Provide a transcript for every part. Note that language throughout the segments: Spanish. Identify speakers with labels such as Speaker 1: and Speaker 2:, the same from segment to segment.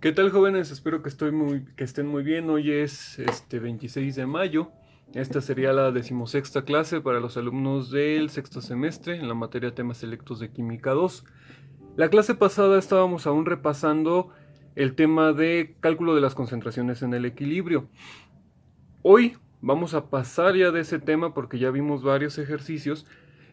Speaker 1: ¿Qué tal, jóvenes? Espero que estén muy bien. Hoy es 26 de mayo. Esta sería la decimosexta clase para los alumnos del sexto semestre en la materia temas selectos de Química 2. La clase pasada estábamos aún repasando el tema de cálculo de las concentraciones en el equilibrio. Hoy vamos a pasar ya de ese tema porque ya vimos varios ejercicios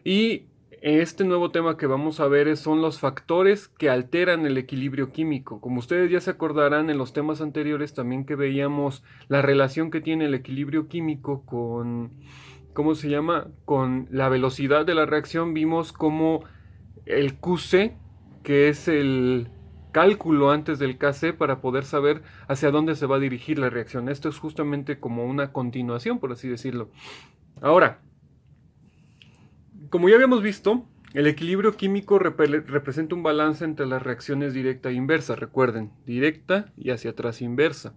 Speaker 1: y este nuevo tema que vamos a ver son los factores que alteran el equilibrio químico. Como ustedes ya se acordarán en los temas anteriores también que veíamos la relación que tiene el equilibrio químico con, ¿cómo se llama? Con la velocidad de la reacción, vimos cómo el QC, que es el cálculo antes del KC para poder saber hacia dónde se va a dirigir la reacción. Esto es justamente como una continuación, por así decirlo. Ahora, como ya habíamos visto, el equilibrio químico representa un balance entre las reacciones directa e inversa. Recuerden, directa y hacia atrás inversa.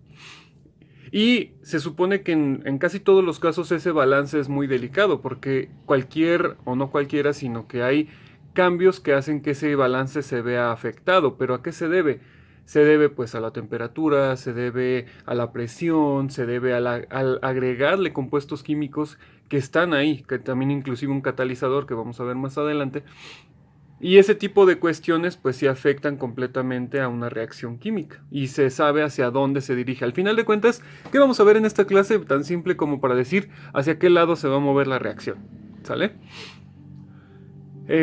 Speaker 1: Y se supone que en casi todos los casos ese balance es muy delicado porque cualquier, o no cualquiera, sino que hay cambios que hacen que ese balance se vea afectado. ¿Pero a qué se debe? Se debe pues a la temperatura, se debe a la presión, se debe al agregarle compuestos químicos que están ahí, que también inclusive un catalizador que vamos a ver más adelante. Y ese tipo de cuestiones pues sí afectan completamente a una reacción química y se sabe hacia dónde se dirige. Al final de cuentas, ¿qué vamos a ver en esta clase? Tan simple como para decir hacia qué lado se va a mover la reacción. ¿Sale?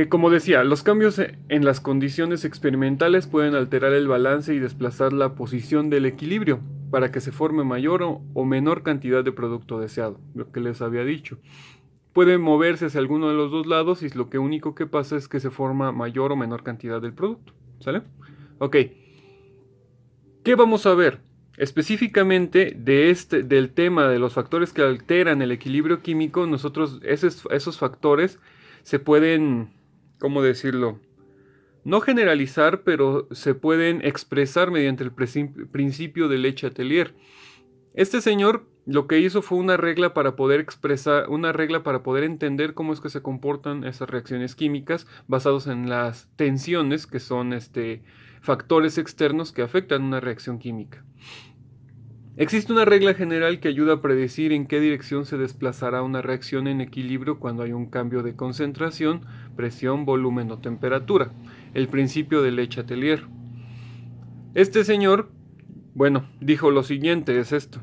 Speaker 1: Como decía, los cambios en las condiciones experimentales pueden alterar el balance y desplazar la posición del equilibrio para que se forme mayor o menor cantidad de producto deseado, lo que les había dicho. Puede moverse hacia alguno de los dos lados y lo que único que pasa es que se forma mayor o menor cantidad del producto. ¿Sale? Ok. ¿Qué vamos a ver? Específicamente del tema de los factores que alteran el equilibrio químico, nosotros esos factores se pueden, ¿cómo decirlo? No generalizar, pero se pueden expresar mediante el principio de Le Chatelier. Este señor lo que hizo fue una regla para poder expresar, una regla para poder entender cómo es que se comportan esas reacciones químicas basados en las tensiones, que son factores externos que afectan una reacción química. Existe una regla general que ayuda a predecir en qué dirección se desplazará una reacción en equilibrio cuando hay un cambio de concentración, presión, volumen o temperatura. El principio de Le Chatelier. Este señor, bueno, dijo lo siguiente, es esto.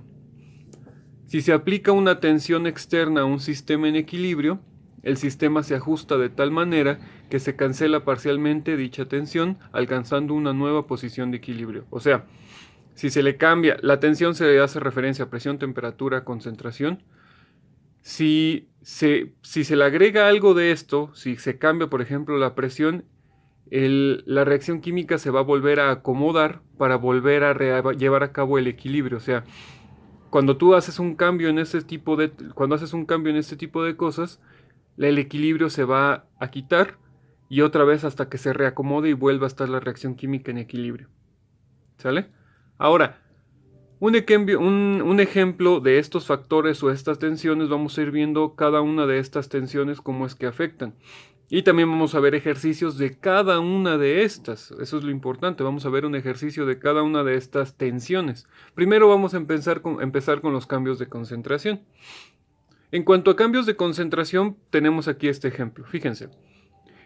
Speaker 1: Si se aplica una tensión externa a un sistema en equilibrio, el sistema se ajusta de tal manera que se cancela parcialmente dicha tensión, alcanzando una nueva posición de equilibrio. O sea, si se le cambia, la tensión se hace referencia a presión, temperatura, concentración. Si se le agrega algo de esto, si se cambia, por ejemplo, la presión, la reacción química se va a volver a acomodar para volver a llevar a cabo el equilibrio. O sea, cuando tú haces un cambio en cuando haces un cambio en este tipo de cosas, el equilibrio se va a quitar y otra vez hasta que se reacomode y vuelva a estar la reacción química en equilibrio. ¿Sale? Ahora, un ejemplo de estos factores o estas tensiones, vamos a ir viendo cada una de estas tensiones cómo es que afectan. Y también vamos a ver ejercicios de cada una de estas. Eso es lo importante. Vamos a ver un ejercicio de cada una de estas tensiones. Primero vamos a empezar con los cambios de concentración. En cuanto a cambios de concentración, tenemos aquí este ejemplo. Fíjense.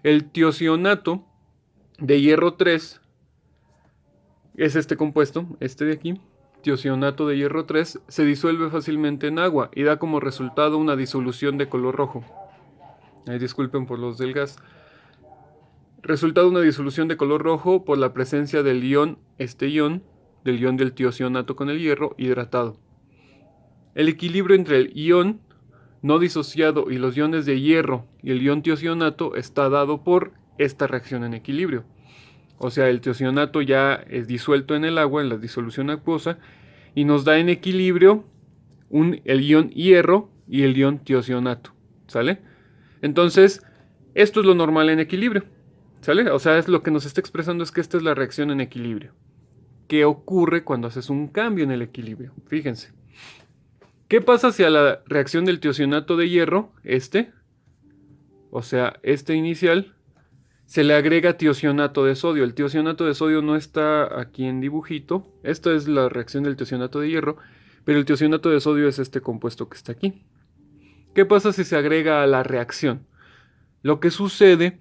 Speaker 1: El tiosionato de hierro 3 es este compuesto, este de aquí. Tiosionato de hierro 3 se disuelve fácilmente en agua y da como resultado una disolución de color rojo. Disculpen por los del gas. Resultado una disolución de color rojo por la presencia del ion, del ion del tiosionato con el hierro, hidratado. El equilibrio entre el ion no disociado y los iones de hierro y el ion tiosionato está dado por esta reacción en equilibrio. O sea, el tiosionato ya es disuelto en el agua, en la disolución acuosa, y nos da en equilibrio el ion hierro y el ion tiosionato. ¿Sale? Entonces, esto es lo normal en equilibrio. ¿Sale? O sea, es lo que nos está expresando es que esta es la reacción en equilibrio. ¿Qué ocurre cuando haces un cambio en el equilibrio? Fíjense. ¿Qué pasa si a la reacción del tiosionato de hierro, o sea, este inicial, se le agrega tiocionato de sodio. El tiocionato de sodio no está aquí en dibujito. Esta es la reacción del tiocionato de hierro, pero el tiocionato de sodio es este compuesto que está aquí. ¿Qué pasa si se agrega a la reacción? Lo que sucede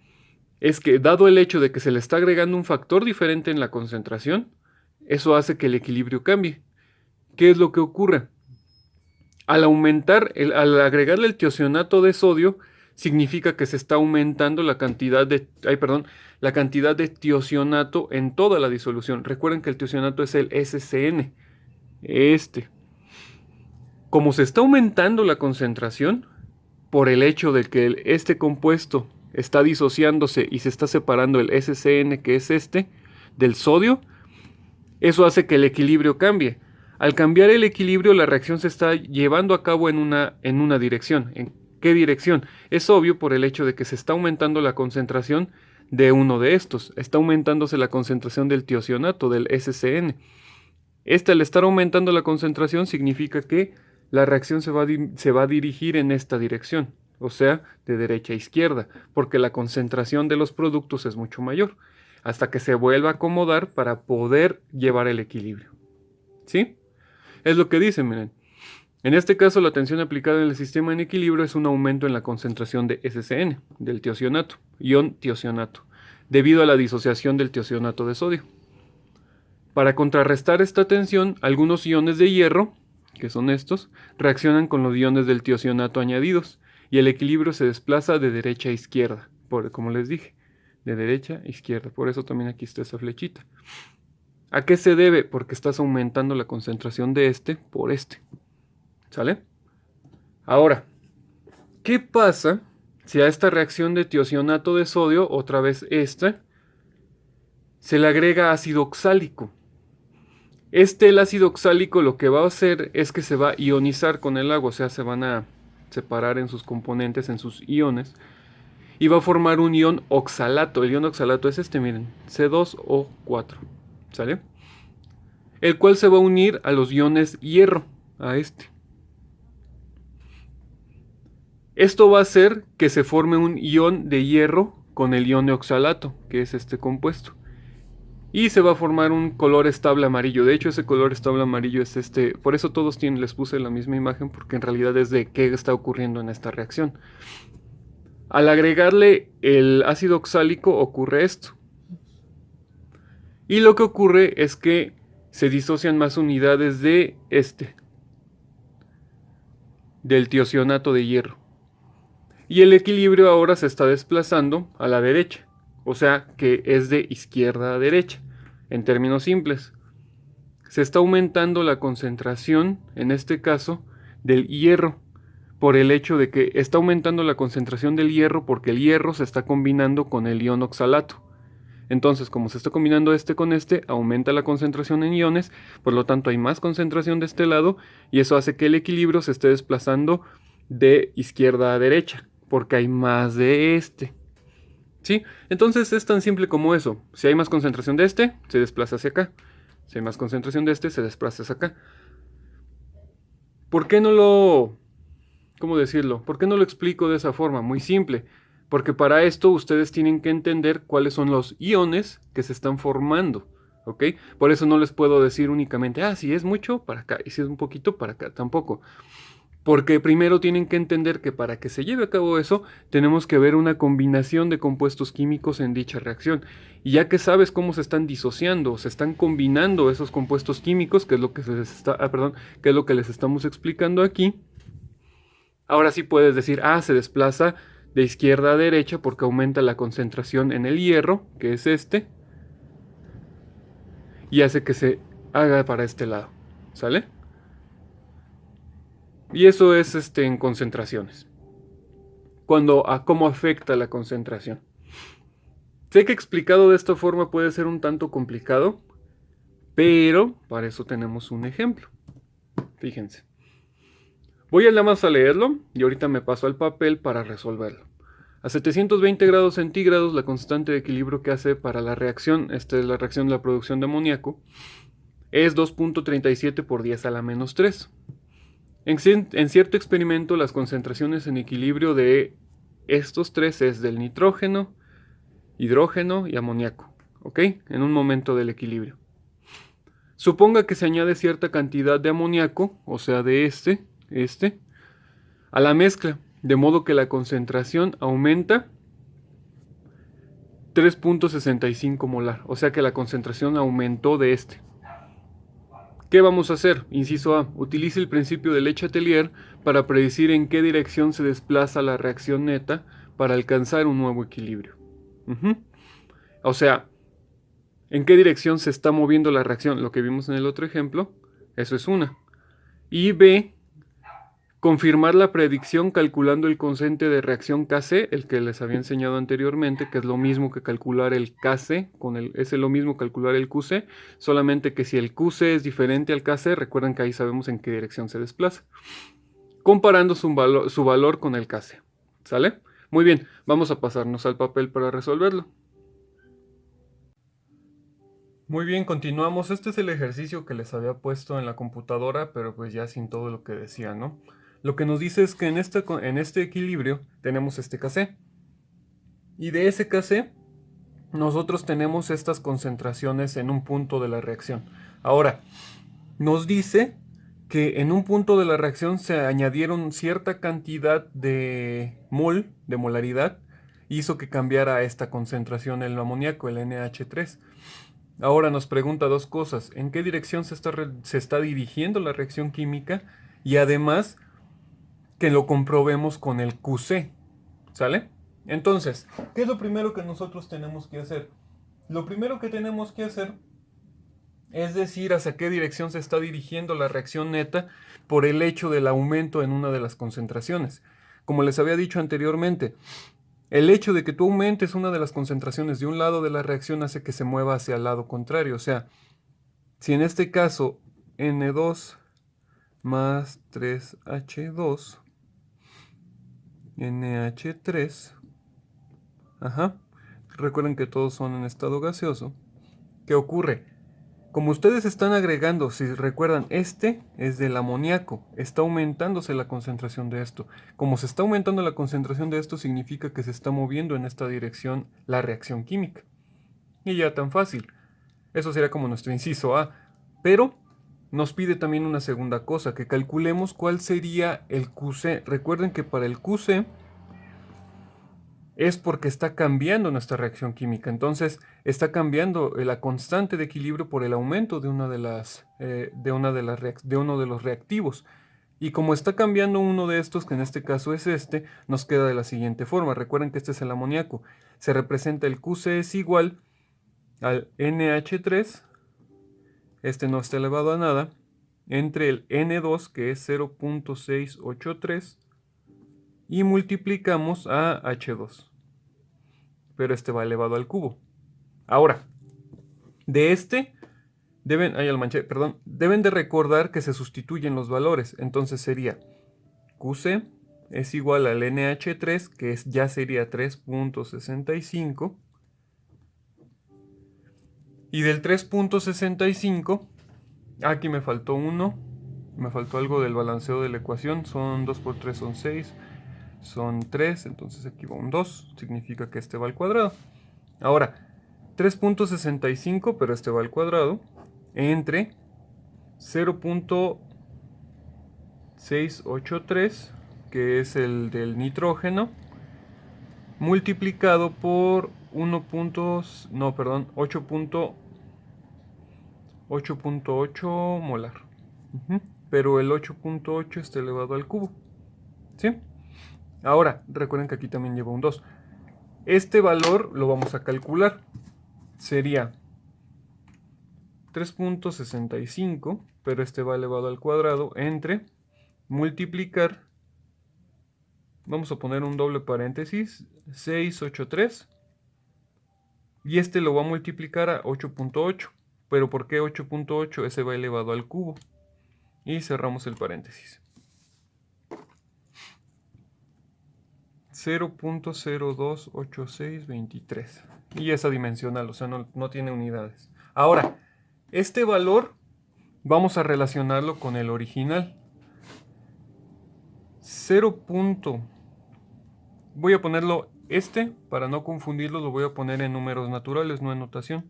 Speaker 1: es que, dado el hecho de que se le está agregando un factor diferente en la concentración, eso hace que el equilibrio cambie. ¿Qué es lo que ocurre? Al agregarle el tiocionato de sodio, significa que se está aumentando la cantidad de tiocionato en toda la disolución. Recuerden que el tiocionato es el SCN. Como se está aumentando la concentración, por el hecho de que este compuesto está disociándose y se está separando el SCN, que es del sodio, eso hace que el equilibrio cambie. Al cambiar el equilibrio, la reacción se está llevando a cabo en una dirección. ¿En qué dirección? Es obvio por el hecho de que se está aumentando la concentración de uno de estos. Está aumentándose la concentración del tiocionato, del SCN. Al estar aumentando la concentración significa que la reacción se va a dirigir en esta dirección, o sea, de derecha a izquierda, porque la concentración de los productos es mucho mayor, hasta que se vuelva a acomodar para poder llevar el equilibrio. ¿Sí? Es lo que dicen, miren. En este caso, la tensión aplicada en el sistema en equilibrio es un aumento en la concentración de SCN, del tiocionato, ion tiocionato, debido a la disociación del tiocionato de sodio. Para contrarrestar esta tensión, algunos iones de hierro, que son estos, reaccionan con los iones del tiocionato añadidos, y el equilibrio se desplaza de derecha a izquierda, como les dije, de derecha a izquierda. Por eso también aquí está esa flechita. ¿A qué se debe? Porque estás aumentando la concentración de por ¿Sale? Ahora, ¿qué pasa si a esta reacción de tiocionato de sodio, otra vez se le agrega ácido oxálico? El ácido oxálico lo que va a hacer es que se va a ionizar con el agua, o sea, se van a separar en sus componentes, en sus iones, y va a formar un ion oxalato. El ion oxalato es miren, C2O4, ¿sale? El cual se va a unir a los iones hierro, a Esto va a hacer que se forme un ion de hierro con el ion de oxalato, que es este compuesto. Y se va a formar un color estable amarillo. De hecho, ese color estable amarillo es por eso todos les puse la misma imagen, porque en realidad es de qué está ocurriendo en esta reacción. Al agregarle el ácido oxálico ocurre esto. Y lo que ocurre es que se disocian más unidades de del tiocionato de hierro. Y el equilibrio ahora se está desplazando a la derecha. O sea que es de izquierda a derecha. En términos simples, se está aumentando la concentración, en este caso, del hierro, por el hecho de que está aumentando la concentración del hierro porque el hierro se está combinando con el ion oxalato. Entonces, como se está combinando con aumenta la concentración en iones, por lo tanto hay más concentración de este lado, y eso hace que el equilibrio se esté desplazando de izquierda a derecha, porque hay más de ¿Sí? Entonces es tan simple como eso. Si hay más concentración de se desplaza hacia acá. Si hay más concentración de se desplaza hacia acá. ¿Por qué no ¿cómo decirlo? ¿Por qué no lo explico de esa forma? Muy simple. Porque para esto ustedes tienen que entender cuáles son los iones que se están formando. ¿Ok? Por eso no les puedo decir únicamente, si es mucho, para acá. Y si es un poquito, para acá. Tampoco. Porque primero tienen que entender que para que se lleve a cabo eso, tenemos que ver una combinación de compuestos químicos en dicha reacción. Y ya que sabes cómo se están disociando, se están combinando esos compuestos químicos, que es lo que que es lo que les estamos explicando aquí, ahora sí puedes decir, se desplaza de izquierda a derecha porque aumenta la concentración en el hierro, que es y hace que se haga para este lado. ¿Sale? Y eso es en concentraciones. ¿Cómo afecta la concentración? Sé que explicado de esta forma puede ser un tanto complicado, pero para eso tenemos un ejemplo. Fíjense. Voy a nada más a leerlo y ahorita me paso al papel para resolverlo. A 720 grados centígrados, la constante de equilibrio que hace para la reacción, esta es la reacción de la producción de amoníaco, es 2.37 por 10 a la menos 3. En cierto experimento, las concentraciones en equilibrio de estos tres es del nitrógeno hidrógeno y amoníaco, ¿ok? En un momento del equilibrio. Suponga que se añade cierta cantidad de amoníaco, o sea de este, a la mezcla, de modo que la concentración aumenta 3.65 molar, o sea que la concentración aumentó de este. ¿Qué vamos a hacer? Inciso A. Utilice el principio de Lechatelier para predecir en qué dirección se desplaza la reacción neta para alcanzar un nuevo equilibrio. O sea, ¿en qué dirección se está moviendo la reacción? Lo que vimos en el otro ejemplo, eso es una. Y B, confirmar la predicción calculando el cociente de reacción Kc, el que les había enseñado anteriormente, que es lo mismo que calcular el Kc, es lo mismo calcular el Qc, solamente que si el Qc es diferente al Kc, recuerden que ahí sabemos en qué dirección se desplaza, comparando su valor con el Kc. ¿Sale? Muy bien, vamos a pasarnos al papel para resolverlo. Muy bien, continuamos. Este es el ejercicio que les había puesto en la computadora, pero pues ya sin todo lo que decía, ¿no? Lo que nos dice es que en este equilibrio tenemos este Kc. Y de ese Kc, nosotros tenemos estas concentraciones en un punto de la reacción. Ahora, nos dice que en un punto de la reacción se añadieron cierta cantidad de mol, de molaridad, hizo que cambiara esta concentración el amoníaco, el NH3. Ahora nos pregunta dos cosas. ¿En qué dirección se está dirigiendo la reacción química? Y además, que lo comprobemos con el QC. ¿Sale? Entonces, ¿qué es lo primero que nosotros tenemos que hacer? Lo primero que tenemos que hacer es decir hacia qué dirección se está dirigiendo la reacción neta por el hecho del aumento en una de las concentraciones. Como les había dicho anteriormente, el hecho de que tú aumentes una de las concentraciones de un lado de la reacción hace que se mueva hacia el lado contrario. O sea, si en este caso N2 más 3H2, NH3, recuerden que todos son en estado gaseoso, ¿qué ocurre? Como ustedes están agregando, si recuerdan, este es del amoníaco, está aumentándose la concentración de esto. Como se está aumentando la concentración de esto, significa que se está moviendo en esta dirección la reacción química. Y ya tan fácil. Eso sería como nuestro inciso A. Pero nos pide también una segunda cosa, que calculemos cuál sería el QC. Recuerden que para el QC es porque está cambiando nuestra reacción química. Entonces está cambiando la constante de equilibrio por el aumento de uno de los reactivos. Y como está cambiando uno de estos, que en este caso es este, nos queda de la siguiente forma. Recuerden que este es el amoníaco. Se representa el QC es igual al NH3, este no está elevado a nada, entre el N2, que es 0.683, y multiplicamos a H2. Pero este va elevado al cubo. Ahora, de este, deben de recordar que se sustituyen los valores. Entonces sería QC es igual al NH3, que ya sería 3.65. Y del 3.65, aquí me faltó uno. Me faltó algo del balanceo de la ecuación. Son 2 por 3 son 6. Son 3, entonces aquí va un 2. Significa que este va al cuadrado. Ahora, 3.65, pero este va al cuadrado, entre 0.683, que es el del nitrógeno, multiplicado por 8.8 molar. Pero el 8.8 está elevado al cubo. ¿Sí? Ahora, recuerden que aquí también lleva un 2. Este valor lo vamos a calcular. Sería 3.65, pero este va elevado al cuadrado, entre multiplicar, vamos a poner un doble paréntesis, 683, y este lo va a multiplicar a 8.8. ¿Pero por qué 8.8? Ese va elevado al cubo. Y cerramos el paréntesis. 0.028623. Y esa dimensional, o sea, no tiene unidades. Ahora, este valor vamos a relacionarlo con el original. Voy a ponerlo para no confundirlo, lo voy a poner en números naturales, no en notación.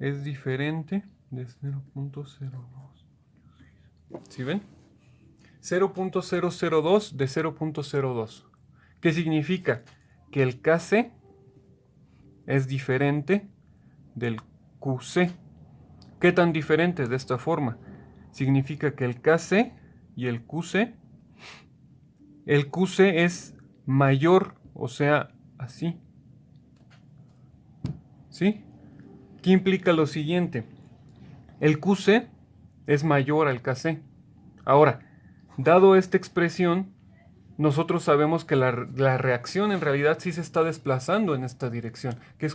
Speaker 1: Es diferente de 0.02. ¿Sí ven? 0.002 de 0.02. ¿Qué significa? Que el Kc es diferente del Qc. ¿Qué tan diferente? De esta forma. Significa que el Kc y el Qc es mayor, o sea, así. ¿Sí? ¿Qué implica lo siguiente? El Qc es mayor al Kc. Ahora, dado esta expresión, nosotros sabemos que la reacción en realidad sí se está desplazando en esta dirección, que es,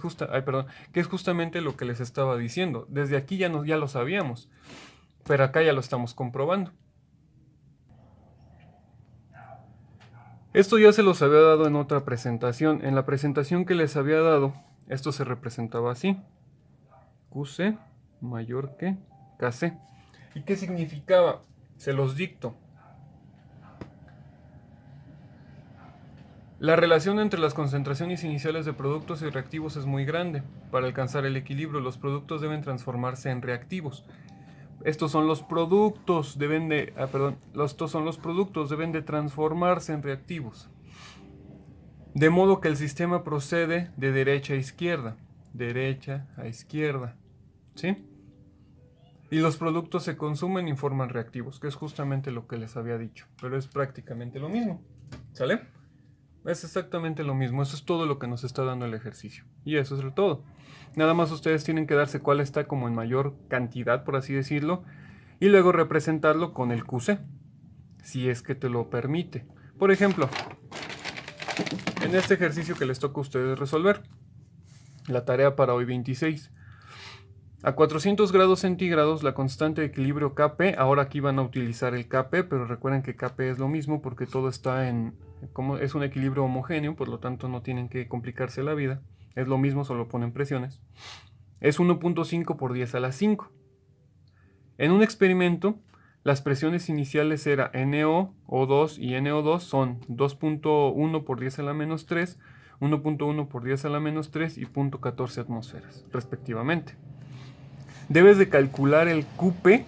Speaker 1: que es justamente lo que les estaba diciendo. Desde aquí ya lo sabíamos, pero acá ya lo estamos comprobando. Esto ya se los había dado en otra presentación. En la presentación que les había dado, esto se representaba así. QC mayor que KC. ¿Y qué significaba? Se los dicto. La relación entre las concentraciones iniciales de productos y reactivos es muy grande. Para alcanzar el equilibrio, los productos deben transformarse en reactivos. Estos son los productos, estos son los productos, deben de transformarse en reactivos. De modo que el sistema procede de derecha a izquierda. Derecha a izquierda. ¿Sí? Y los productos se consumen y forman reactivos, que es justamente lo que les había dicho. Pero es prácticamente lo mismo. ¿Sale? Es exactamente lo mismo. Eso es todo lo que nos está dando el ejercicio. Y eso es todo. Nada más ustedes tienen que darse cuál está como en mayor cantidad, por así decirlo, y luego representarlo con el QC, si es que te lo permite. Por ejemplo, en este ejercicio que les toca a ustedes resolver, la tarea para hoy 26. A 400 grados centígrados, la constante de equilibrio Kp, ahora aquí van a utilizar el Kp, pero recuerden que Kp es lo mismo porque todo está como es un equilibrio homogéneo, por lo tanto no tienen que complicarse la vida. Es lo mismo, solo ponen presiones. Es 1.5 por 10 a la 5. En un experimento, las presiones iniciales era NO, O2 y NO2 son 2.1 por 10 a la menos 3, 1.1 por 10 a la menos 3 y 0.14 atmósferas, respectivamente. Debes de calcular el QP.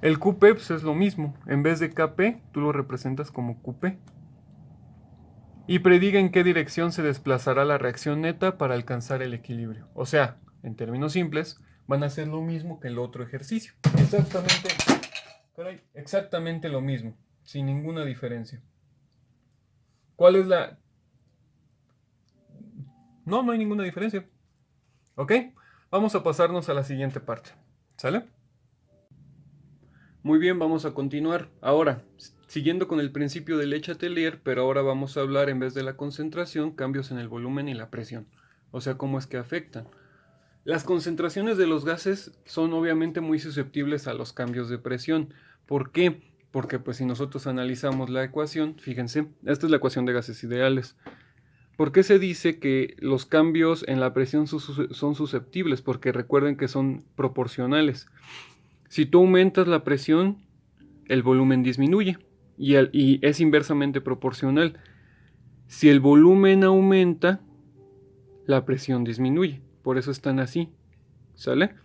Speaker 1: El QP pues, es lo mismo. En vez de Kp, tú lo representas como QP. Y prediga en qué dirección se desplazará la reacción neta para alcanzar el equilibrio. O sea, en términos simples, van a hacer lo mismo que el otro ejercicio. Exactamente lo mismo, sin ninguna diferencia. ¿Cuál es la...? No hay ninguna diferencia. ¿Ok? Vamos a pasarnos a la siguiente parte. ¿Sale? Muy bien, vamos a continuar. Ahora, siguiendo con el principio de Le Chatelier, pero ahora vamos a hablar en vez de la concentración, cambios en el volumen y la presión. O sea, cómo es que afectan. Las concentraciones de los gases son obviamente muy susceptibles a los cambios de presión. ¿Por qué? Porque pues si nosotros analizamos la ecuación, fíjense, esta es la ecuación de gases ideales. ¿Por qué se dice que los cambios en la presión son susceptibles? Porque recuerden que son proporcionales. Si tú aumentas la presión, el volumen disminuye y es inversamente proporcional. Si el volumen aumenta, la presión disminuye. Por eso están así. ¿Sale?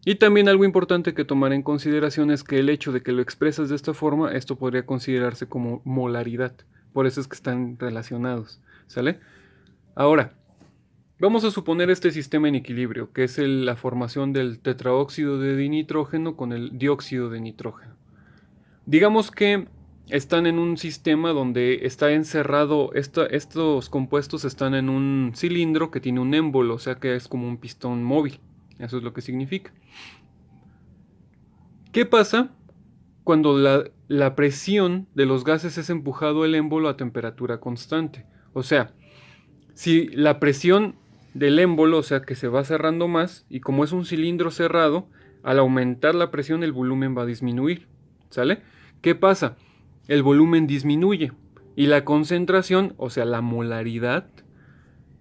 Speaker 1: Y también algo importante que tomar en consideración es que el hecho de que lo expresas de esta forma, esto podría considerarse como molaridad. Por eso es que están relacionados. ¿Sale? Ahora, vamos a suponer este sistema en equilibrio, que es la formación del tetraóxido de dinitrógeno con el dióxido de nitrógeno. Digamos que están en un sistema donde está encerrado, estos compuestos están en un cilindro que tiene un émbolo, o sea que es como un pistón móvil. Eso es lo que significa. ¿Qué pasa cuando la presión de los gases es empujado al émbolo a temperatura constante? O sea, si la presión del émbolo, o sea que se va cerrando más, y como es un cilindro cerrado, al aumentar la presión el volumen va a disminuir, ¿sale? ¿Qué pasa? El volumen disminuye y la concentración, o sea la molaridad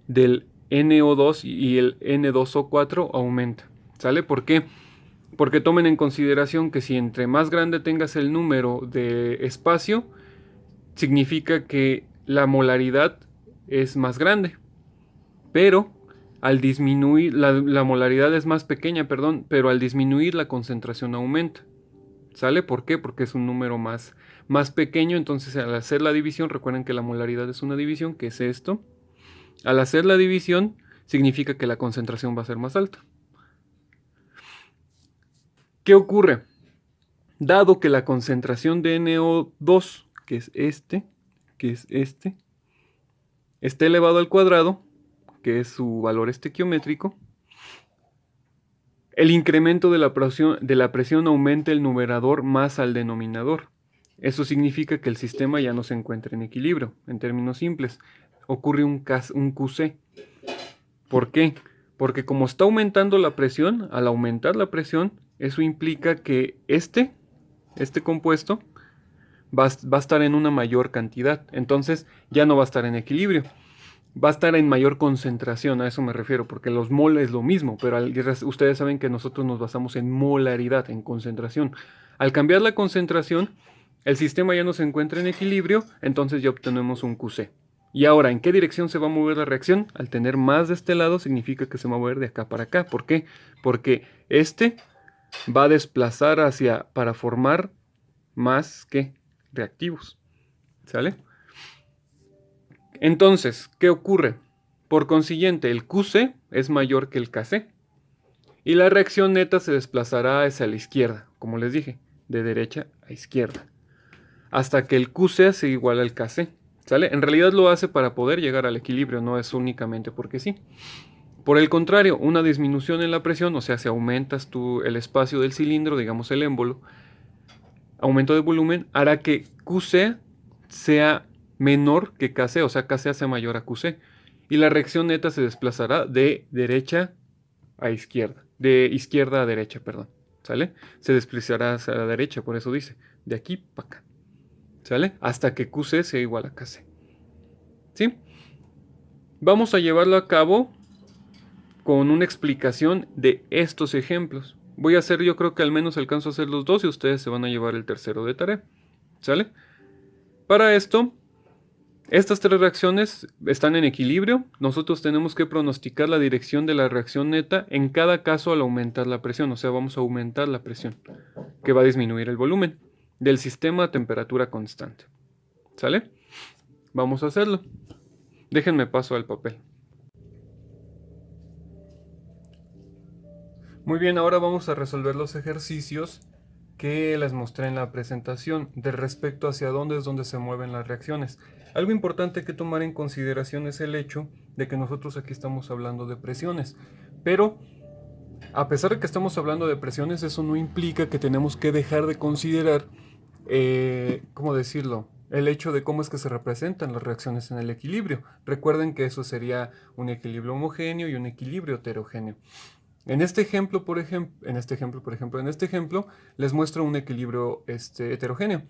Speaker 1: del NO2 y el N2O4 aumenta, ¿sale? ¿Por qué? Porque tomen en consideración que si entre más grande tengas el número de espacio, significa que la molaridad es más grande. Pero al disminuir, la molaridad es más pequeña, perdón, pero al disminuir la concentración aumenta. ¿Sale? ¿Por qué? Porque es un número más pequeño, entonces al hacer la división, recuerden que la molaridad es una división, que es esto. Al hacer la división, significa que la concentración va a ser más alta. ¿Qué ocurre? Dado que la concentración de NO2, que es este, está elevado al cuadrado, que es su valor estequiométrico, el incremento de la presión aumenta el numerador más al denominador. Eso significa que el sistema ya no se encuentra en equilibrio. En términos simples, ocurre un QC. ¿Por qué? Porque como está aumentando la presión, al aumentar la presión, eso implica que este compuesto va a estar en una mayor cantidad. Entonces ya no va a estar en equilibrio. Va a estar en mayor concentración, a eso me refiero, porque los mol es lo mismo, pero ustedes saben que nosotros nos basamos en molaridad, en concentración. Al cambiar la concentración, el sistema ya no se encuentra en equilibrio, entonces ya obtenemos un QC. Y ahora, ¿en qué dirección se va a mover la reacción? Al tener más de este lado, significa que se va a mover de acá para acá. ¿Por qué? Porque este va a desplazar para formar más que reactivos. ¿Sale? Entonces, ¿qué ocurre? Por consiguiente, el QC es mayor que el KC. Y la reacción neta se desplazará hacia la izquierda, como les dije, de derecha a izquierda. Hasta que el QC sea igual al KC. ¿Sale? En realidad lo hace para poder llegar al equilibrio, no es únicamente porque sí. Por el contrario, una disminución en la presión, o sea, si aumentas el espacio del cilindro, digamos el émbolo, aumento de volumen, hará que QC sea menor que KC, o sea, KC sea mayor a QC. Y la reacción neta se desplazará de derecha a izquierda, de izquierda a derecha, perdón. ¿Sale? Se desplazará hacia la derecha, por eso dice, de aquí para acá. ¿Sale? Hasta que QC sea igual a KC. ¿Sí? Vamos a llevarlo a cabo con una explicación de estos ejemplos. Voy a hacer, yo creo que al menos alcanzo a hacer los dos y ustedes se van a llevar el tercero de tarea. ¿Sale? Para esto, estas tres reacciones están en equilibrio. Nosotros tenemos que pronosticar la dirección de la reacción neta en cada caso al aumentar la presión. O sea, vamos a aumentar la presión, que va a disminuir el volumen del sistema a temperatura constante. ¿Sale? Vamos a hacerlo. Déjenme paso al papel. Muy bien, ahora vamos a resolver los ejercicios que les mostré en la presentación de respecto hacia dónde es donde se mueven las reacciones. Algo importante que tomar en consideración es el hecho de que nosotros aquí estamos hablando de presiones, pero a pesar de que estamos hablando de presiones, eso no implica que tenemos que dejar de considerar, ¿cómo decirlo?, el hecho de cómo es que se representan las reacciones en el equilibrio. Recuerden que eso sería un equilibrio homogéneo y un equilibrio heterogéneo. En este ejemplo, por ejemplo, les muestro un equilibrio heterogéneo.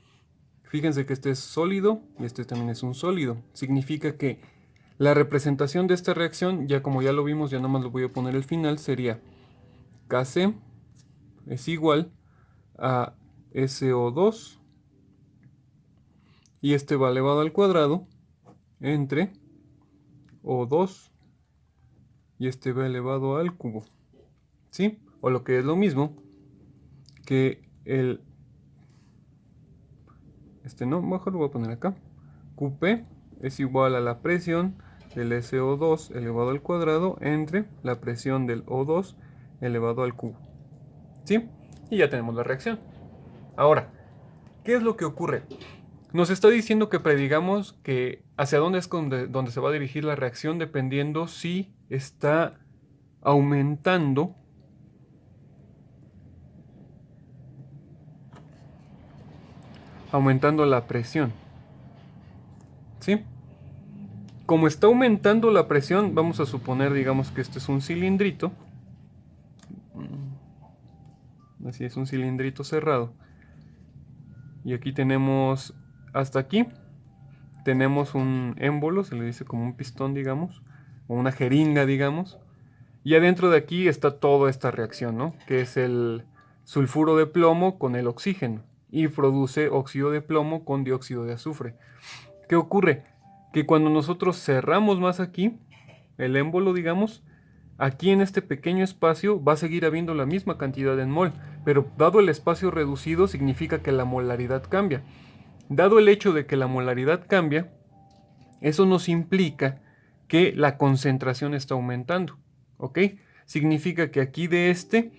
Speaker 1: Fíjense que este es sólido y este también es un sólido. Significa que la representación de esta reacción, ya como ya lo vimos, ya nada más lo voy a poner al final, sería Kc es igual a SO2 y este va elevado al cuadrado entre O2 y este va elevado al cubo. ¿Sí? O lo que es lo mismo que mejor lo voy a poner acá. Qp es igual a la presión del SO2 elevado al cuadrado entre la presión del O2 elevado al cubo. ¿Sí? Y ya tenemos la reacción. Ahora, ¿qué es lo que ocurre? Nos está diciendo que predigamos que hacia dónde es donde se va a dirigir la reacción dependiendo si está aumentando la presión. ¿Sí? Como está aumentando la presión, vamos a suponer, digamos que este es un cilindrito. Así es, un cilindrito cerrado. Y aquí tenemos, hasta aquí, tenemos un émbolo, se le dice como un pistón, digamos, o una jeringa, digamos. Y adentro de aquí está toda esta reacción, ¿no? Que es sulfuro de plomo con el oxígeno y produce óxido de plomo con dióxido de azufre. ¿Qué ocurre? Que cuando nosotros cerramos más aquí, el émbolo, digamos, aquí en este pequeño espacio va a seguir habiendo la misma cantidad en mol, pero dado el espacio reducido significa que la molaridad cambia. Dado el hecho de que la molaridad cambia, eso nos implica que la concentración está aumentando, ¿ok? Significa que aquí de este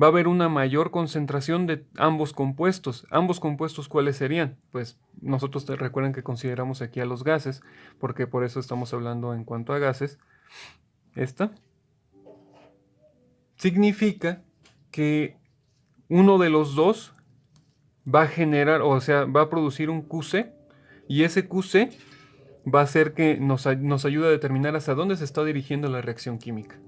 Speaker 1: va a haber una mayor concentración de ambos compuestos. ¿Ambos compuestos cuáles serían? Pues nosotros recuerden que consideramos aquí a los gases, porque por eso estamos hablando en cuanto a gases. Esta significa que uno de los dos va a generar, o sea, va a producir un QC, y ese QC va a hacer que nos ayude a determinar hacia dónde se está dirigiendo la reacción química.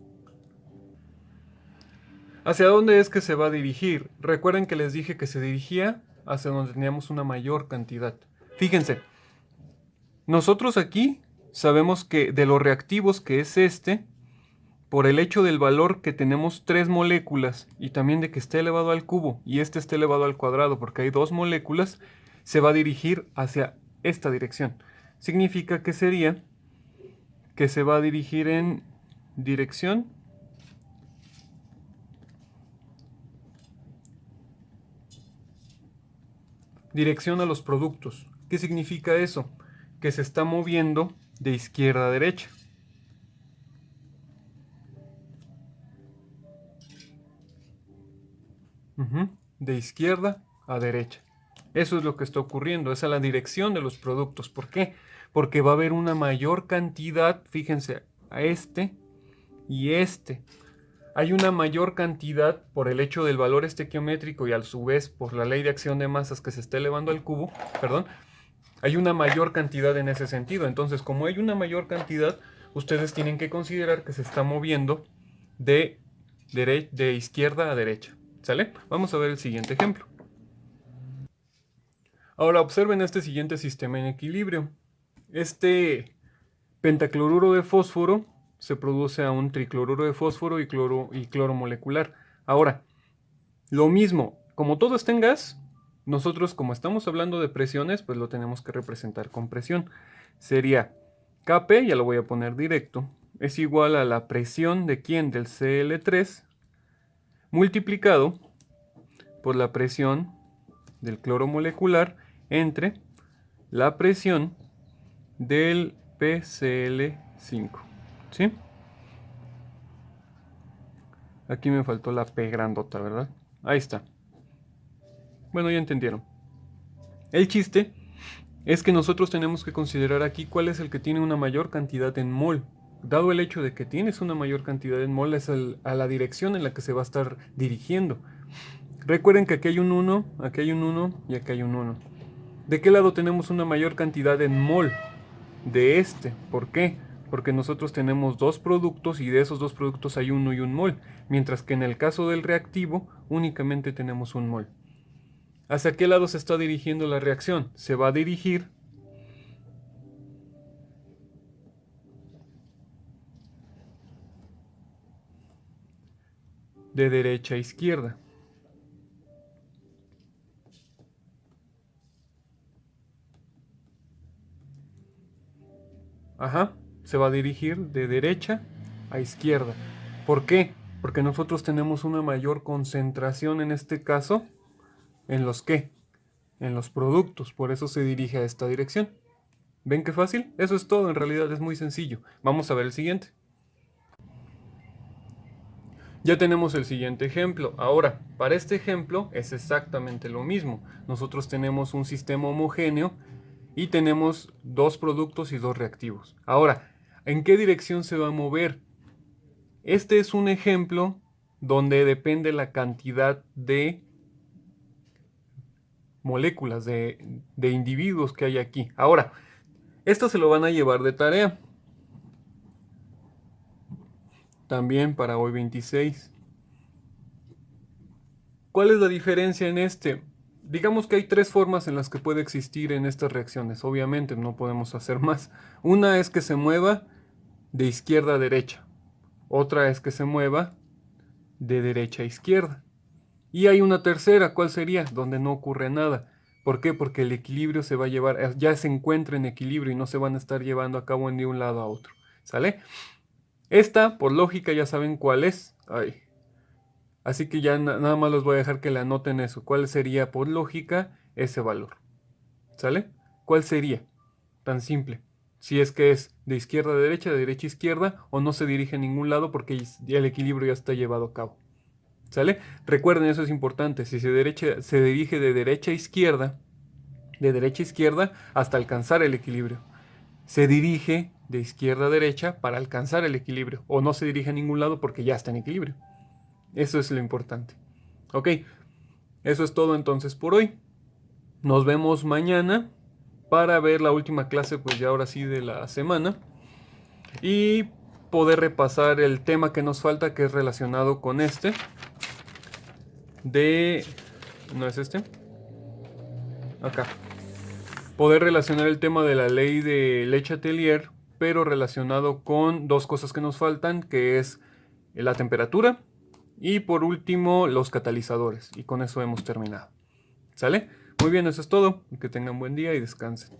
Speaker 1: ¿Hacia dónde es que se va a dirigir? Recuerden que les dije que se dirigía hacia donde teníamos una mayor cantidad. Fíjense, nosotros aquí sabemos que de los reactivos que es este, por el hecho del valor que tenemos 3 moléculas y también de que esté elevado al cubo y este esté elevado al cuadrado porque hay 2 moléculas, se va a dirigir hacia esta dirección. Significa que sería que se va a dirigir en dirección a los productos. ¿Qué significa eso? Que se está moviendo de izquierda a derecha. De izquierda a derecha. Eso es lo que está ocurriendo, esa es la dirección de los productos. ¿Por qué? Porque va a haber una mayor cantidad, fíjense, a este y este. Hay una mayor cantidad por el hecho del valor estequiométrico y a su vez por la ley de acción de masas que se está elevando al cubo, perdón, hay una mayor cantidad en ese sentido. Entonces, como hay una mayor cantidad, ustedes tienen que considerar que se está moviendo de izquierda a derecha. ¿Sale? Vamos a ver el siguiente ejemplo. Ahora observen este siguiente sistema en equilibrio. Este pentacloruro de fósforo se produce a un tricloruro de fósforo y cloro molecular. Ahora, lo mismo, como todo está en gas, nosotros como estamos hablando de presiones, pues lo tenemos que representar con presión. Sería Kp, ya lo voy a poner directo, es igual a la presión de ¿quién? Del Cl3 multiplicado por la presión del cloro molecular entre la presión del PCl5. ¿Sí? Aquí me faltó la P grandota, ¿verdad? Ahí está. Bueno, ya entendieron. El chiste es que nosotros tenemos que considerar aquí cuál es el que tiene una mayor cantidad en mol. Dado el hecho de que tienes una mayor cantidad en mol, es a la dirección en la que se va a estar dirigiendo. Recuerden que aquí hay un 1, aquí hay un 1 y aquí hay un 1. ¿De qué lado tenemos una mayor cantidad en mol? De este. ¿Por qué? Porque nosotros tenemos 2 productos y de esos 2 productos hay 1 y 1 mol. Mientras que en el caso del reactivo únicamente tenemos 1 mol. ¿Hacia qué lado se está dirigiendo la reacción? Se va a dirigir de derecha a izquierda. Se va a dirigir de derecha a izquierda. ¿Por qué? Porque nosotros tenemos una mayor concentración en este caso. ¿En los qué? En los productos. Por eso se dirige a esta dirección. ¿Ven qué fácil? Eso es todo, en realidad es muy sencillo. Vamos a ver el siguiente. Ya tenemos el siguiente ejemplo. Ahora, para este ejemplo es exactamente lo mismo. Nosotros tenemos un sistema homogéneo y tenemos 2 productos y 2 reactivos. Ahora, ¿en qué dirección se va a mover? Este es un ejemplo donde depende la cantidad de moléculas, de individuos que hay aquí. Ahora, esto se lo van a llevar de tarea. También para hoy 26. ¿Cuál es la diferencia en este? Digamos que hay 3 formas en las que puede existir en estas reacciones. Obviamente no podemos hacer más. Una es que se mueva de izquierda a derecha. Otra es que se mueva de derecha a izquierda. Y hay una tercera, ¿cuál sería? Donde no ocurre nada. ¿Por qué? Porque el equilibrio se va a llevar, ya se encuentra en equilibrio y no se van a estar llevando a cabo de un lado a otro. ¿Sale? Esta, por lógica, ya saben cuál es. Ay. Así que ya nada más los voy a dejar que le anoten eso. ¿Cuál sería, por lógica, ese valor? ¿Sale? ¿Cuál sería? Tan simple. Si es que es de izquierda a derecha, de derecha a izquierda, o no se dirige a ningún lado porque ya el equilibrio ya está llevado a cabo. ¿Sale? Recuerden, eso es importante. Si se dirige de derecha a izquierda hasta alcanzar el equilibrio. Se dirige de izquierda a derecha para alcanzar el equilibrio. O no se dirige a ningún lado porque ya está en equilibrio. Eso es lo importante. Ok, eso es todo entonces por hoy. Nos vemos mañana para ver la última clase, pues ya ahora sí de la semana. Y poder repasar el tema que nos falta, que es relacionado con este. ¿No es este? Acá. Poder relacionar el tema de la ley de Le Chatelier, pero relacionado con dos cosas que nos faltan, que es la temperatura y por último los catalizadores. Y con eso hemos terminado. ¿Sale? Muy bien, eso es todo. Que tengan buen día y descansen.